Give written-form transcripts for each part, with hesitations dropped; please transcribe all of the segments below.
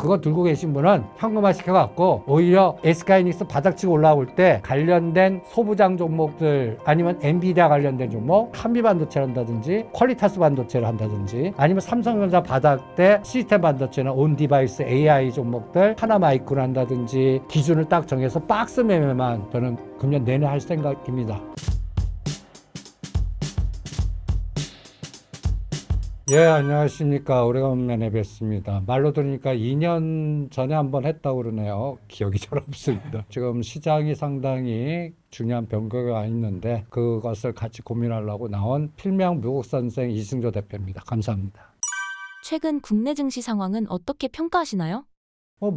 그거 들고 계신 분은 현금화 시켜갖고 오히려 SK하이닉스 바닥치고 올라올 때 관련된 소부장 종목들 아니면 엔비디아 관련된 종목, 한미반도체를 한다든지 퀄리타스 반도체를 한다든지 아니면 삼성전자 바닥 때 시스템 반도체나 온디바이스 AI 종목들 하나마이크로 한다든지 기준을 딱 정해서 박스 매매만 저는 금년 내내 할 생각입니다. 예, 안녕하십니까. 오래간만에 뵙습니다. 말로 들으니까 2년 전에 한번 했다고 그러네요. 기억이 잘 없습니다. 지금 시장이 상당히 중요한 변화가 있는데 그것을 같이 고민하려고 나온 필명 무국선생 이승조 대표입니다. 감사합니다. 최근 국내 증시 상황은 어떻게 평가하시나요?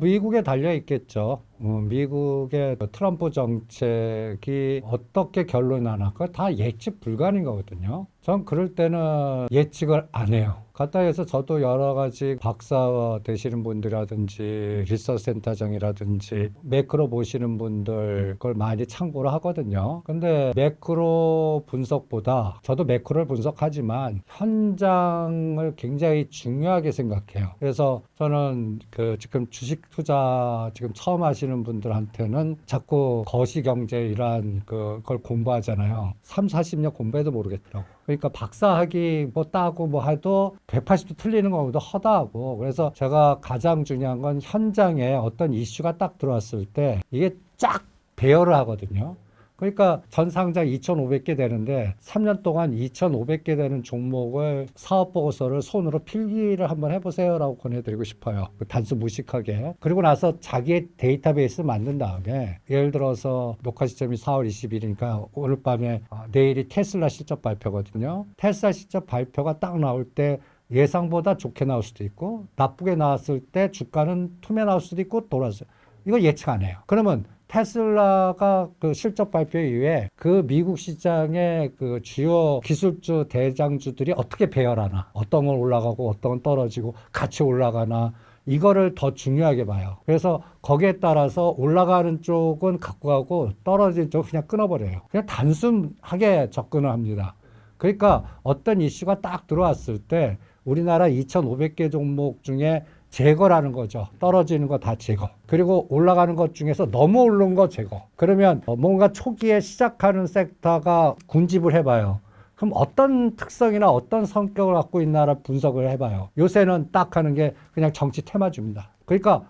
미국에 달려 있겠죠. 미국의 트럼프 정책이 어떻게 결론이 나나 그거 다 예측 불가능인 거거든요. 전 그럴 때는 예측을 안 해요. 갔다 해서 저도 여러 가지 박사 되시는 분들이라든지 리서치 센터장이라든지 매크로 보시는 분들 그걸 많이 참고를 하거든요. 근데 매크로 분석보다 저도 매크로를 분석하지만 현장을 굉장히 중요하게 생각해요. 그래서 저는 지금 주식 투자 지금 처음 하시는 분들한테는 자꾸 거시경제 이런 그걸 공부하잖아요. 3, 40년 공부해도 모르겠더라고. 그러니까 박사학위 뭐 따고 뭐 해도 180도 틀리는 것보다 허다하고, 그래서 제가 가장 중요한 건 현장에 어떤 이슈가 딱 들어왔을 때 이게 쫙 배열을 하거든요. 그러니까 전 상장 2,500개 되는데 3년 동안 2,500개 되는 종목을 사업보고서를 손으로 필기를 한번 해보세요라고 권해드리고 싶어요. 단수 무식하게. 그리고 나서 자기의 데이터베이스 만든 다음에 예를 들어서 녹화 시점이 4월 20일이니까 오늘 밤에 내일이 테슬라 실적 발표거든요. 테슬라 실적 발표가 딱 나올 때 예상보다 좋게 나올 수도 있고 나쁘게 나왔을 때 주가는 tum에 나올 수도 있고 돌아서요. 이거 예측 안 해요. 그러면 테슬라가 그 실적 발표 이후에 그 미국 시장의 그 주요 기술주 대장주들이 어떻게 배열하나, 어떤 건 올라가고 어떤 건 떨어지고 같이 올라가나, 이거를 더 중요하게 봐요. 그래서 거기에 따라서 올라가는 쪽은 갖고 가고 떨어지는 쪽은 그냥 끊어버려요. 그냥 단순하게 접근을 합니다. 그러니까 어떤 이슈가 딱 들어왔을 때 우리나라 2,500개 종목 중에 제거라는 거죠. 떨어지는 거 다 제거. 그리고 올라가는 것 중에서 너무 오른 거 제거. 그러면 뭔가 초기에 시작하는 섹터가 군집을 해봐요. 그럼 어떤 특성이나 어떤 성격을 갖고 있나를 분석을 해봐요. 요새는 딱 하는 게 그냥 정치 테마주입니다. 그러니까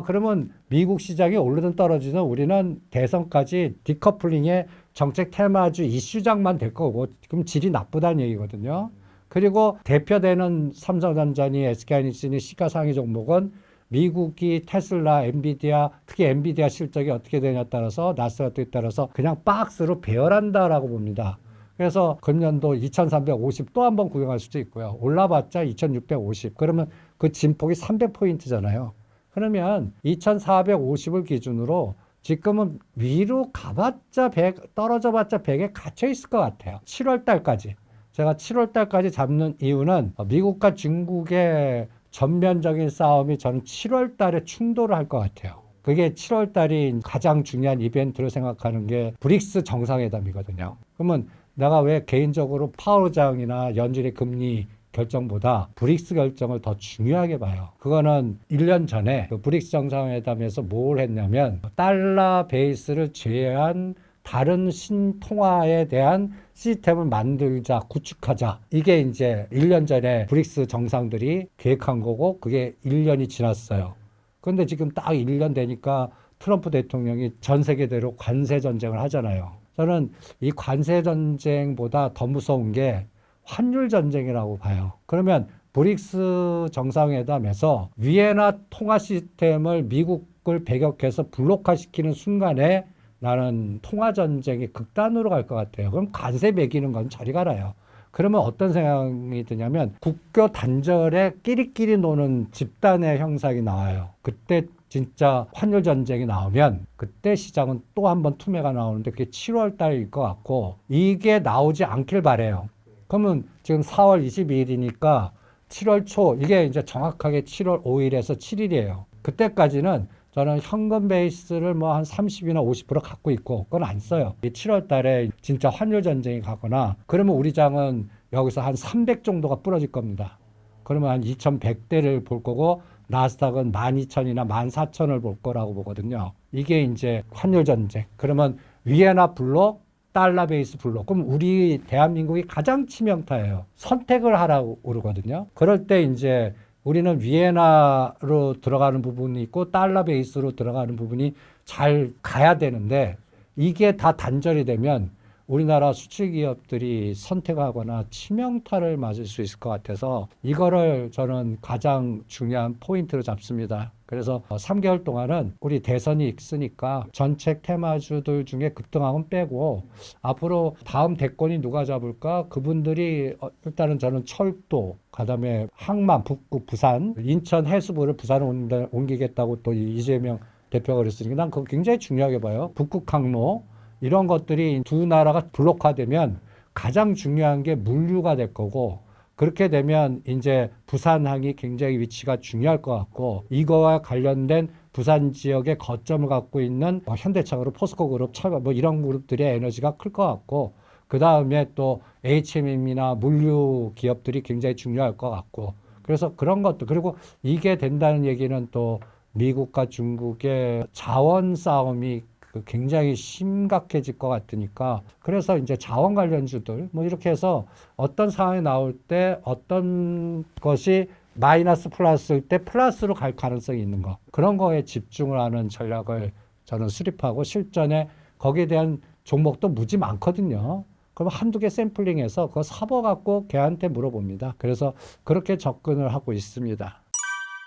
그러면 미국 시장이 오르든 떨어지든 우리는 대선까지 디커플링의 정책 테마주 이슈장만 될 거고, 그럼 질이 나쁘다는 얘기거든요. 그리고 대표되는 삼성전자니 SK하이닉스니 시가상위 종목은 미국이 테슬라, 엔비디아, 특히 엔비디아 실적이 어떻게 되냐에 따라서 나스닥에 따라서 그냥 박스로 배열한다라고 봅니다. 그래서 금년도 2350 또 한 번 구경할 수도 있고요. 올라봤자 2650. 그러면 그 진폭이 300포인트잖아요. 그러면 2450을 기준으로 지금은 위로 가봤자 100, 떨어져봤자 100에 갇혀 있을 것 같아요. 7월 달까지. 제가 7월 달까지 잡는 이유는 미국과 중국의 전면적인 싸움이 저는 7월 달에 충돌을 할 것 같아요. 그게 7월 달이 가장 중요한 이벤트로 생각하는 게 브릭스 정상회담이거든요. 그러면 내가 왜 개인적으로 파월 의장이나 연준의 금리 결정보다 브릭스 결정을 더 중요하게 봐요. 그거는 1년 전에 그 브릭스 정상회담에서 뭘 했냐면 달러 베이스를 제외한 다른 신통화에 대한 시스템을 만들자, 구축하자. 이게 이제 1년 전에 브릭스 정상들이 계획한 거고 그게 1년이 지났어요. 그런데 지금 딱 1년 되니까 트럼프 대통령이 전 세계대로 관세 전쟁을 하잖아요. 저는 이 관세 전쟁보다 더 무서운 게 환율 전쟁이라고 봐요. 그러면 브릭스 정상회담에서 위에나 통화 시스템을 미국을 배격해서 블록화시키는 순간에 나는 통화전쟁이 극단으로 갈 것 같아요. 그럼 관세 매기는 건 저리 가라요. 그러면 어떤 생각이 드냐면 국교 단절에 끼리끼리 노는 집단의 형상이 나와요. 그때 진짜 환율 전쟁이 나오면 그때 시장은 또 한 번 투매가 나오는데 그게 7월 달일 것 같고, 이게 나오지 않길 바래요. 그러면 지금 4월 22일이니까 7월 초, 이게 이제 정확하게 7월 5일에서 7일이에요. 그때까지는 저는 현금 베이스를 뭐 한 30이나 50% 갖고 있고 그건 안 써요. 7월 달에 진짜 환율 전쟁이 가거나 그러면 우리 장은 여기서 한 300 정도가 부러질 겁니다. 그러면 한 2100대를 볼 거고 나스닥은 12,000이나 14,000을 볼 거라고 보거든요. 이게 이제 환율 전쟁. 그러면 위에나 블록, 달러 베이스 블록. 그럼 우리 대한민국이 가장 치명타예요. 선택을 하라고 그러거든요. 그럴 때 이제 우리는 위에나로 들어가는 부분이 있고 달러 베이스로 들어가는 부분이 잘 가야 되는데 이게 다 단절이 되면 우리나라 수출 기업들이 선택하거나 치명타를 맞을 수 있을 것 같아서 이거를 저는 가장 중요한 포인트로 잡습니다. 그래서 3개월 동안은 우리 대선이 있으니까 전책 테마주들 중에 급등하고는 빼고 앞으로 다음 대권이 누가 잡을까? 그분들이 일단은 저는 철도, 그다음에 항만, 북구, 부산, 인천 해수부를 부산에 옮기겠다고 또 이재명 대표가 그랬으니까 난 그거 굉장히 중요하게 봐요. 북극 항로 이런 것들이 두 나라가 블록화되면 가장 중요한 게 물류가 될 거고 그렇게 되면 이제 부산항이 굉장히 위치가 중요할 것 같고 이거와 관련된 부산 지역의 거점을 갖고 있는 현대차그룹, 포스코그룹, 뭐 이런 그룹들의 에너지가 클 것 같고 그 다음에 또 HMM이나 물류 기업들이 굉장히 중요할 것 같고 그래서 그런 것도 그리고 이게 된다는 얘기는 또 미국과 중국의 자원 싸움이 굉장히 심각해질 것 같으니까 그래서 이제 자원 관련주들 뭐 이렇게 해서 어떤 상황이 나올 때 어떤 것이 마이너스 플러스일 때 플러스로 갈 가능성이 있는 거 그런 거에 집중을 하는 전략을 저는 수립하고 실전에 거기에 대한 종목도 무지 많거든요. 그럼 한두 개 샘플링해서 그거 사봐갖고 걔한테 물어봅니다. 그래서 그렇게 접근을 하고 있습니다.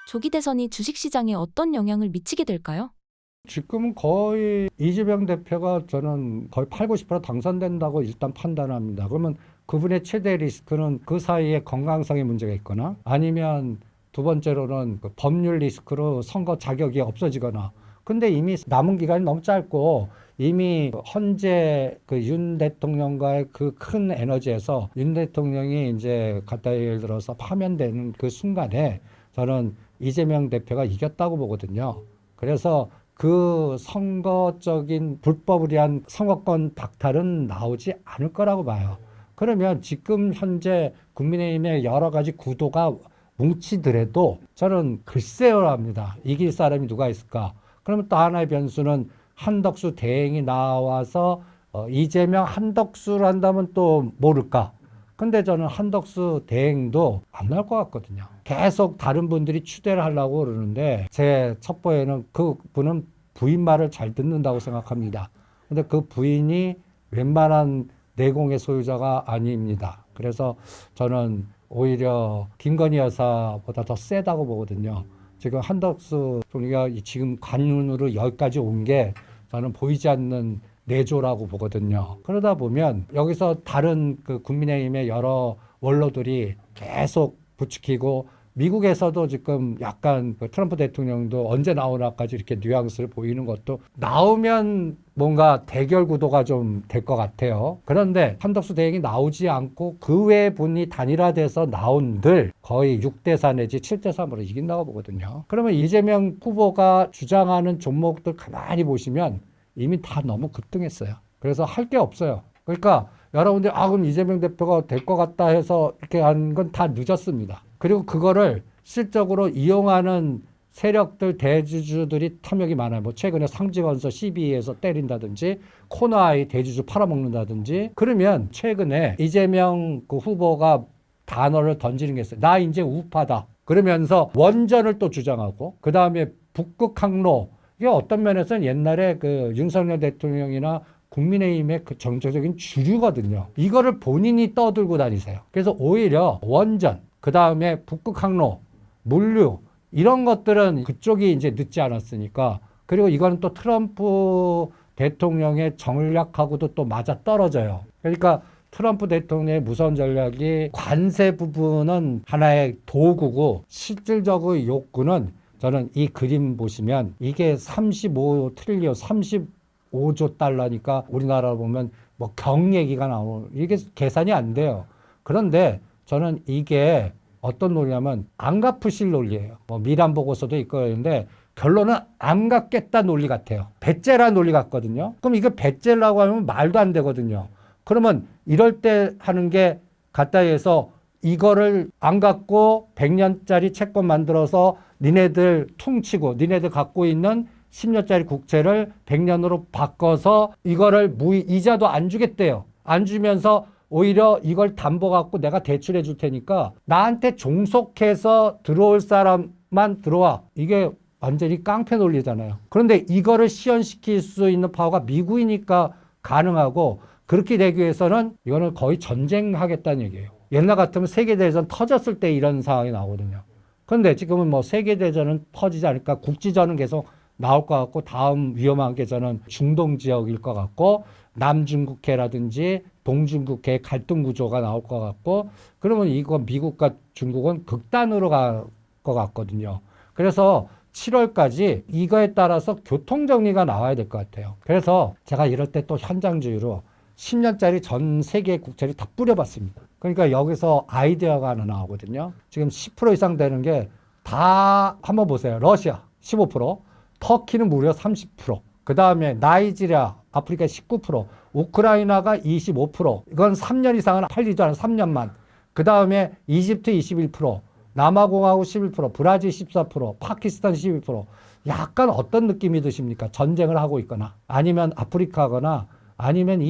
조기 대선이 주식시장에 어떤 영향을 미치게 될까요? 지금은 거의 이재명 대표가 저는 거의 8, 90% 당선된다고 일단 판단합니다. 그러면 그분의 최대 리스크는 그 사이에 건강상의 문제가 있거나 아니면 두 번째로는 그 법률 리스크로 선거 자격이 없어지거나 근데 이미 남은 기간이 너무 짧고 이미 헌재 그 윤 대통령과의 그 큰 에너지에서 윤 대통령이 이제 갖다 예를 들어서 파면되는 그 순간에 저는 이재명 대표가 이겼다고 보거든요. 그래서 그 선거적인 불법을 위한 선거권 박탈은 나오지 않을 거라고 봐요. 그러면 지금 현재 국민의힘의 여러 가지 구도가 뭉치더라도 저는 글쎄요 합니다. 이길 사람이 누가 있을까? 그러면 또 하나의 변수는 한덕수 대행이 나와서 이재명 한덕수를 한다면 또 모를까? 근데 저는 한덕수 대행도 안 나올 것 같거든요. 계속 다른 분들이 추대를 하려고 그러는데 제 첩보에는 그 분은 부인 말을 잘 듣는다고 생각합니다. 근데 그 부인이 웬만한 내공의 소유자가 아닙니다. 그래서 저는 오히려 김건희 여사보다 더 세다고 보거든요. 지금 한덕수 총리가 지금 관문으로 여기까지 온 게 저는 보이지 않는 내조라고 보거든요. 그러다 보면 여기서 다른 그 국민의힘의 여러 원로들이 계속 부추기고 미국에서도 지금 약간 그 트럼프 대통령도 언제 나오나까지 이렇게 뉘앙스를 보이는 것도 나오면 뭔가 대결 구도가 좀 될 것 같아요. 그런데 한덕수 대행이 나오지 않고 그 외 분이 단일화돼서 나온들 거의 6대4 내지 7대3으로 이긴다고 보거든요. 그러면 이재명 후보가 주장하는 종목들 가만히 보시면 이미 다 너무 급등했어요. 그래서 할 게 없어요. 그러니까 여러분들 그럼 이재명 대표가 될 것 같다 해서 이렇게 하는 건 다 늦었습니다. 그리고 그거를 실적으로 이용하는 세력들 대주주들이 탐욕이 많아요. 뭐 최근에 상지건설 CB에서 때린다든지 코너아이 대주주 팔아먹는다든지 그러면 최근에 이재명 그 후보가 단어를 던지는 게 있어요. 나 이제 우파다. 그러면서 원전을 또 주장하고 그 다음에 북극항로 이게 어떤 면에서는 옛날에 그 윤석열 대통령이나 국민의힘의 그 정책적인 주류거든요. 이거를 본인이 떠들고 다니세요. 그래서 오히려 원전, 그 다음에 북극항로, 물류 이런 것들은 그쪽이 이제 늦지 않았으니까 그리고 이거는 또 트럼프 대통령의 전략하고도 또 맞아 떨어져요. 그러니까 트럼프 대통령의 무서운 전략이 관세 부분은 하나의 도구고 실질적인 욕구는 저는 이 그림 보시면 이게 35트릴리언, 35조 달러니까 우리나라로 보면 뭐 경 얘기가 나오는 이게 계산이 안 돼요. 그런데 저는 이게 어떤 논리냐면 안 갚으실 논리예요. 뭐 미란 보고서도 있는데 결론은 안 갚겠다 논리 같아요. 배째라 논리 같거든요. 그럼 이거 배째라고 하면 말도 안 되거든요. 그러면 이럴 때 하는 게 갖다 해서 이거를 안 갚고 100년짜리 채권 만들어서 니네들 퉁치고 니네들 갖고 있는 10년짜리 국채를 100년으로 바꿔서 이거를 이자도 안 주겠대요. 안 주면서 오히려 이걸 담보 갖고 내가 대출해 줄 테니까 나한테 종속해서 들어올 사람만 들어와. 이게 완전히 깡패 논리잖아요. 그런데 이거를 시연시킬 수 있는 파워가 미국이니까 가능하고, 그렇게 되기 위해서는 이거는 거의 전쟁하겠다는 얘기예요. 옛날 같으면 세계대전 터졌을 때 이런 상황이 나오거든요. 그런데 지금은 뭐 세계대전은 터지지 않을까, 국지전은 계속 나올 것 같고, 다음 위험한 게 저는 중동 지역일 것 같고, 남중국해라든지 동중국해 갈등 구조가 나올 것 같고, 그러면 이거 미국과 중국은 극단으로 갈 것 같거든요. 그래서 7월까지 이거에 따라서 교통정리가 나와야 될 것 같아요. 그래서 제가 이럴 때 또 현장주의로 10년짜리 전 세계 국채를 다 뿌려봤습니다. 그러니까 여기서 아이디어가 하나 나오거든요. 지금 10% 이상 되는 게 다 한번 보세요. 러시아 15%, 터키는 무려 30%, 그 다음에 나이지리아, 아프리카 19%, 우크라이나가 25%, 이건 3년 이상은 팔리지 않은 3년만. 그 다음에 이집트 21%, 남아공화국 11%, 브라질 14%, 파키스탄 12%. 약간 어떤 느낌이 드십니까? 전쟁을 하고 있거나, 아니면 아프리카거나, 아니면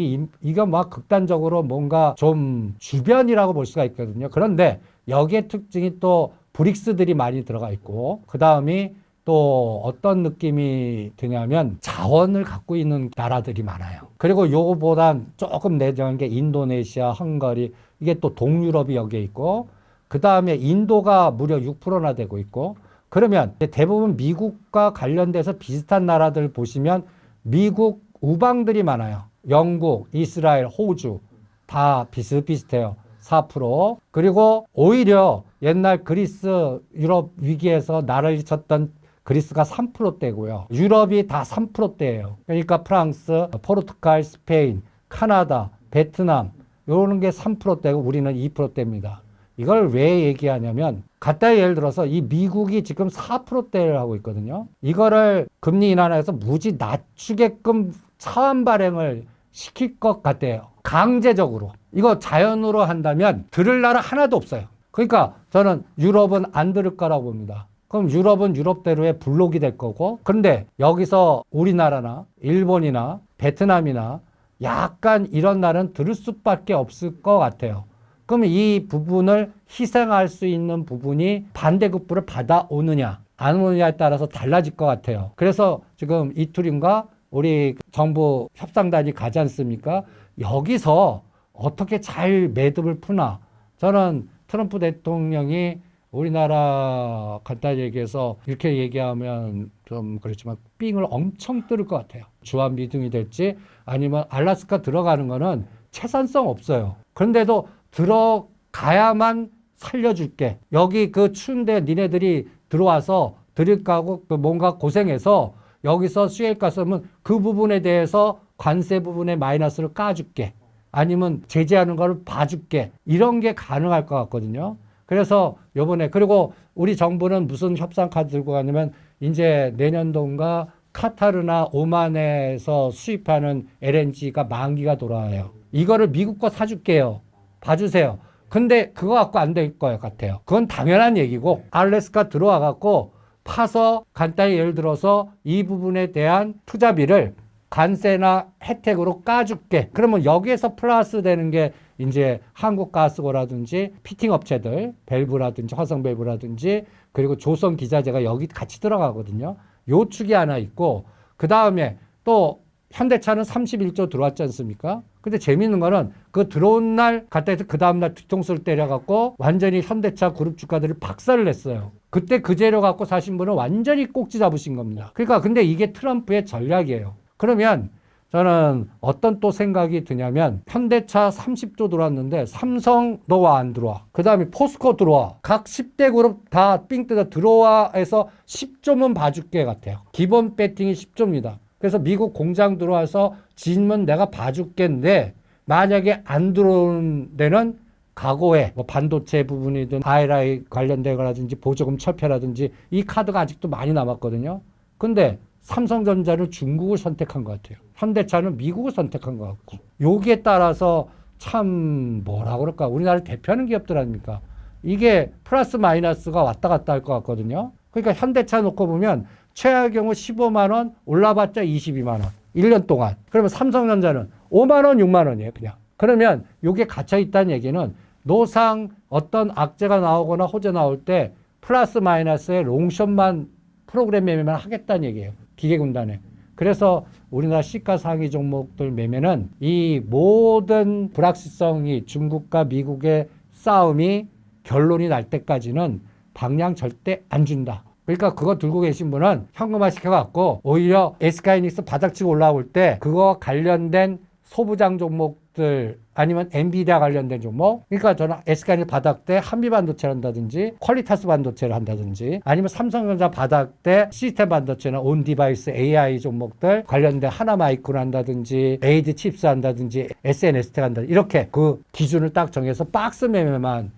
이건 막 극단적으로 뭔가 좀 주변이라고 볼 수가 있거든요. 그런데 여기에 특징이 또 브릭스들이 많이 들어가 있고, 그 다음이 또 어떤 느낌이 드냐면 자원을 갖고 있는 나라들이 많아요. 그리고 요거보단 조금 내정한 게 인도네시아, 헝가리, 이게 또 동유럽이 여기에 있고, 그 다음에 인도가 무려 6%나 되고 있고, 그러면 대부분 미국과 관련돼서 비슷한 나라들 보시면 미국 우방들이 많아요. 영국, 이스라엘, 호주 다 비슷비슷해요. 4%. 그리고 오히려 옛날 그리스 유럽 위기에서 나를 쳤던 그리스가 3%대고요. 유럽이 다 3%대예요. 그러니까 프랑스, 포르투갈, 스페인, 카나다, 베트남 이런 게 3%대고 우리는 2%대입니다. 이걸 왜 얘기하냐면 갖다 예를 들어서 이 미국이 지금 4%대를 하고 있거든요. 이거를 금리 인하해서 무지 낮추게끔 차원 발행을 시킬 것 같아요. 강제적으로. 이거 자연으로 한다면 들을 나라 하나도 없어요. 그러니까 저는 유럽은 안 들을 거라고 봅니다. 그럼 유럽은 유럽대로의 블록이 될 거고, 그런데 여기서 우리나라나 일본이나 베트남이나 약간 이런 나라는 들을 수밖에 없을 것 같아요. 그럼 이 부분을 희생할 수 있는 부분이 반대급부를 받아오느냐 안 오느냐에 따라서 달라질 것 같아요. 그래서 지금 이투림과 우리 정부 협상단이 가지 않습니까? 여기서 어떻게 잘 매듭을 푸나. 저는 트럼프 대통령이 우리나라 간단히 얘기해서 이렇게 얘기하면 좀 그렇지만 삥을 엄청 뚫을 것 같아요. 주한 미등이 될지 아니면 알래스카 들어가는 거는 채산성 없어요. 그런데도 들어가야만 살려줄게. 여기 그 추운데 니네들이 들어와서 드릴 거고 뭔가 고생해서 여기서 수혜가스면 그 부분에 대해서 관세 부분에 마이너스를 까줄게. 아니면 제재하는 걸 봐줄게. 이런 게 가능할 것 같거든요. 그래서 요번에, 그리고 우리 정부는 무슨 협상 카드 들고 가냐면 이제 내년도인가 카타르나 오만에서 수입하는 LNG가 만기가 돌아와요. 이거를 미국 거 사줄게요. 봐주세요. 근데 그거 갖고 안 될 것 같아요. 그건 당연한 얘기고, 알래스카 들어와 갖고 파서 간단히 예를 들어서 이 부분에 대한 투자비를 관세나 혜택으로 까줄게. 그러면 여기에서 플러스 되는 게 이제 한국가스고라든지 피팅 업체들, 밸브라든지 화성 밸브라든지 그리고 조선 기자재가 여기 같이 들어가거든요. 요 축이 하나 있고, 그 다음에 또 현대차는 31조 들어왔지 않습니까? 근데 재밌는 거는 그 들어온 날 갔다 해서 그 다음날 뒤통수를 때려갖고 완전히 현대차 그룹 주가들을 박살을 냈어요. 그때 그 재료 갖고 사신 분은 완전히 꼭지 잡으신 겁니다. 그러니까 근데 이게 트럼프의 전략이에요. 그러면 저는 어떤 또 생각이 드냐면 현대차 30조 들어왔는데 삼성 너와 안 들어와. 그 다음에 포스코 들어와. 각 10대 그룹 다 삥 뜯어 들어와 해서 10조면 봐줄게 같아요. 기본 배팅이 10조입니다. 그래서 미국 공장 들어와서 지면 내가 봐줄게인데 만약에 안 들어오는 데는 각오해. 뭐 반도체 부분이든 IRA 관련된 거라든지 보조금 철폐라든지 이 카드가 아직도 많이 남았거든요. 근데 삼성전자는 중국을 선택한 것 같아요. 현대차는 미국을 선택한 것 같고. 여기에 따라서 참 뭐라 그럴까. 우리나라를 대표하는 기업들 아닙니까? 이게 플러스 마이너스가 왔다 갔다 할 것 같거든요. 그러니까 현대차 놓고 보면 최악의 경우 15만 원, 올라봤자 22만 원. 1년 동안. 그러면 삼성전자는 5만 원, 6만 원이에요, 그냥. 그러면 이게 갇혀 있다는 얘기는 노상 어떤 악재가 나오거나 호재 나올 때 플러스 마이너스의 롱숏만 프로그램 매매만 하겠다는 얘기예요. 기계군단에. 그래서 우리나라 시가 상위 종목들 매매는 이 모든 불확실성이 중국과 미국의 싸움이 결론이 날 때까지는 방향 절대 안 준다. 그러니까 그거 들고 계신 분은 현금화 시켜갖고 오히려 SK하이닉스 바닥치고 올라올 때 그거 관련된 소부장 종목들 아니면 엔비디아 관련된 종목, 그러니까 저는 SK하이닉스 바닥 때 한미반도체를 한다든지 퀄리타스 반도체를 한다든지 아니면 삼성전자 바닥 때 시스템 반도체나 온디바이스 AI 종목들 관련된 하나마이크로 한다든지 에이드 칩스 한다든지 SNST 한다든지 이렇게 그 기준을 딱 정해서 박스 매매만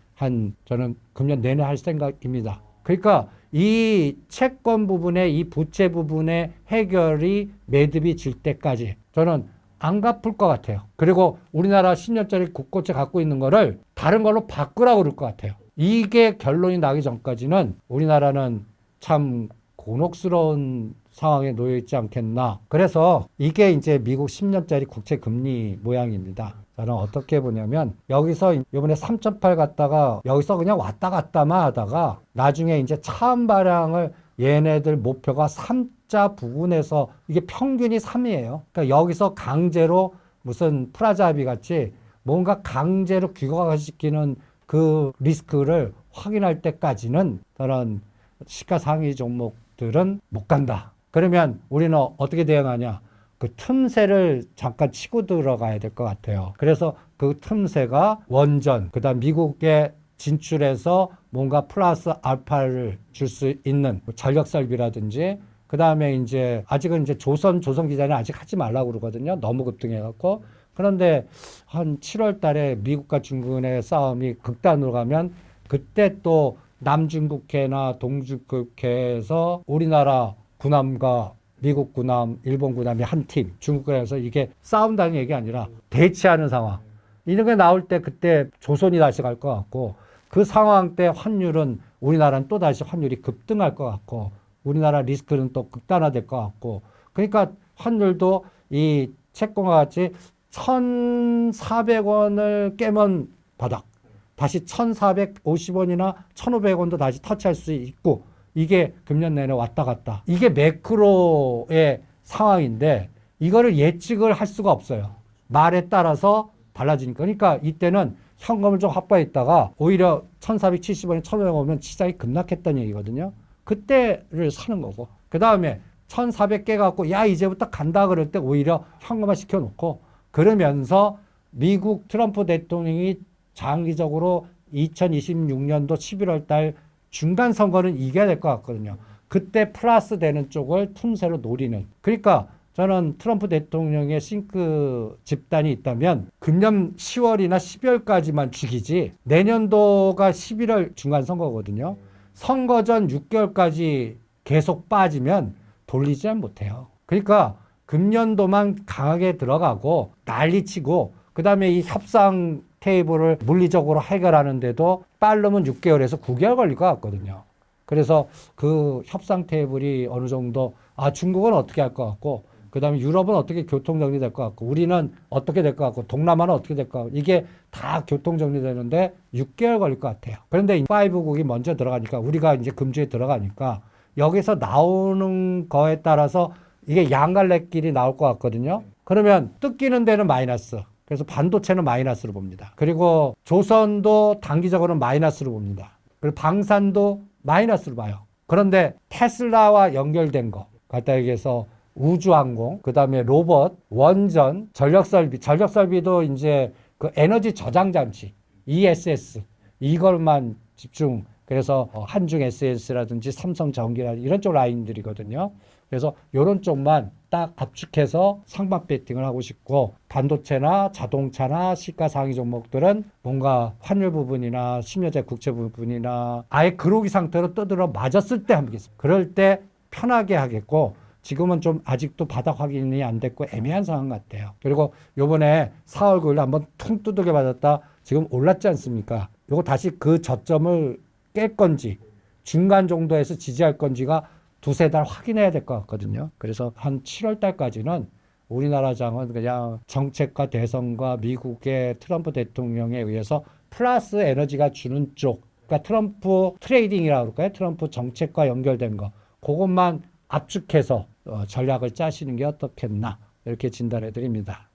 저는 금년 내내 할 생각입니다. 그러니까 이 채권 부분에 이 부채 부분의 해결이 매듭이 질 때까지 저는 안 갚을 것 같아요. 그리고 우리나라 10년짜리 국고채 갖고 있는 거를 다른 걸로 바꾸라고 그럴 것 같아요. 이게 결론이 나기 전까지는 우리나라는 참 곤혹스러운 상황에 놓여 있지 않겠나. 그래서 이게 이제 미국 10년짜리 국채 금리 모양입니다. 저는 어떻게 보냐면 여기서 이번에 3.8 갔다가 여기서 그냥 왔다 갔다만 하다가 나중에 이제 차환 발행을 얘네들 목표가 3자 부근에서 이게 평균이 3이에요. 그러니까 여기서 강제로 무슨 프라자비 같이 뭔가 강제로 귀국시키는 그 리스크를 확인할 때까지는 저는 시가 상위 종목들은 못 간다. 그러면 우리는 어떻게 대응하냐? 그 틈새를 잠깐 치고 들어가야 될 것 같아요. 그래서 그 틈새가 원전, 그다음 미국에 진출해서 뭔가 플러스 알파를 줄 수 있는 전력 설비라든지, 그다음에 이제 아직은 이제 조선 기자는 아직 하지 말라고 그러거든요. 너무 급등해갖고. 그런데 한 7월 달에 미국과 중국의 싸움이 극단으로 가면 그때 또 남중국해나 동중국해에서 우리나라 군함과 미국 군함, 일본 군함이 한 팀, 중국에서 이게 싸운다는 얘기 아니라 대치하는 상황. 이런 게 나올 때 그때 조선이 다시 갈 것 같고, 그 상황 때 환율은 우리나라는 또 다시 환율이 급등할 것 같고, 우리나라 리스크는 또 극단화될 것 같고, 그러니까 환율도 이 채권과 같이 1,400원을 깨면 바닥, 다시 1,450원이나 1,500원도 다시 터치할 수 있고, 이게 금년 내내 왔다 갔다. 이게 매크로의 상황인데 이거를 예측을 할 수가 없어요. 말에 따라서 달라지니까. 그러니까 이때는 현금을 좀 확보했다가 오히려 1,470원에 1,500원 오면 시장이 급락했다는 얘기거든요. 그때를 사는 거고. 그 다음에 1,400개 갖고 야 이제부터 간다 그럴 때 오히려 현금화 시켜놓고, 그러면서 미국 트럼프 대통령이 장기적으로 2026년도 11월 달 중간 선거는 이겨야 될 것 같거든요. 그때 플러스 되는 쪽을 틈새로 노리는. 그러니까 저는 트럼프 대통령의 싱크 집단이 있다면 금년 10월이나 12월까지만 죽이지, 내년도가 11월 중간 선거거든요. 선거 전 6개월까지 계속 빠지면 돌리지 못해요. 그러니까 금년도만 강하게 들어가고 난리치고, 그 다음에 이 협상 테이블을 물리적으로 해결하는데도 빠르면 6개월에서 9개월 걸릴 것 같거든요. 그래서 그 협상 테이블이 어느 정도, 중국은 어떻게 할 것 같고, 그 다음에 유럽은 어떻게 교통 정리될 것 같고, 우리는 어떻게 될 것 같고, 동남아는 어떻게 될 것 같고, 이게 다 교통 정리되는데 6개월 걸릴 것 같아요. 그런데 5국이 먼저 들어가니까, 우리가 이제 금주에 들어가니까 여기서 나오는 거에 따라서 이게 양갈래길이 나올 것 같거든요. 그러면 뜯기는 데는 마이너스. 그래서 반도체는 마이너스로 봅니다. 그리고 조선도 단기적으로는 마이너스로 봅니다. 그리고 방산도 마이너스로 봐요. 그런데 테슬라와 연결된 거, 갖다 얘기해서 우주항공, 그 다음에 로봇, 원전, 전력설비도 이제 그 에너지 저장 장치, ESS, 이걸만 집중, 그래서 한중 SS라든지 삼성 전기라든지 이런 쪽 라인들이거든요. 그래서 이런 쪽만 딱 압축해서 상방 배팅을 하고 싶고, 반도체나 자동차나 시가 상위 종목들은 뭔가 환율 부분이나 10년째 국채 부분이나 아예 그로기 상태로 떠들어 맞았을 때 하겠습니다. 그럴 때 편하게 하겠고, 지금은 좀 아직도 바닥 확인이 안 됐고 애매한 상황 같아요. 그리고 요번에 4월 9일 한번 퉁 두들겨 맞았다 지금 올랐지 않습니까? 요거 다시 그 저점을 깰 건지, 중간 정도에서 지지할 건지가 두세 달 확인해야 될 것 같거든요. 그래서 한 7월 달까지는 우리나라장은 그냥 정책과 대선과 미국의 트럼프 대통령에 의해서 플러스 에너지가 주는 쪽, 그러니까 트럼프 트레이딩이라고 그럴까요? 트럼프 정책과 연결된 거, 그것만 압축해서 전략을 짜시는 게 어떻겠나 이렇게 진단해 드립니다.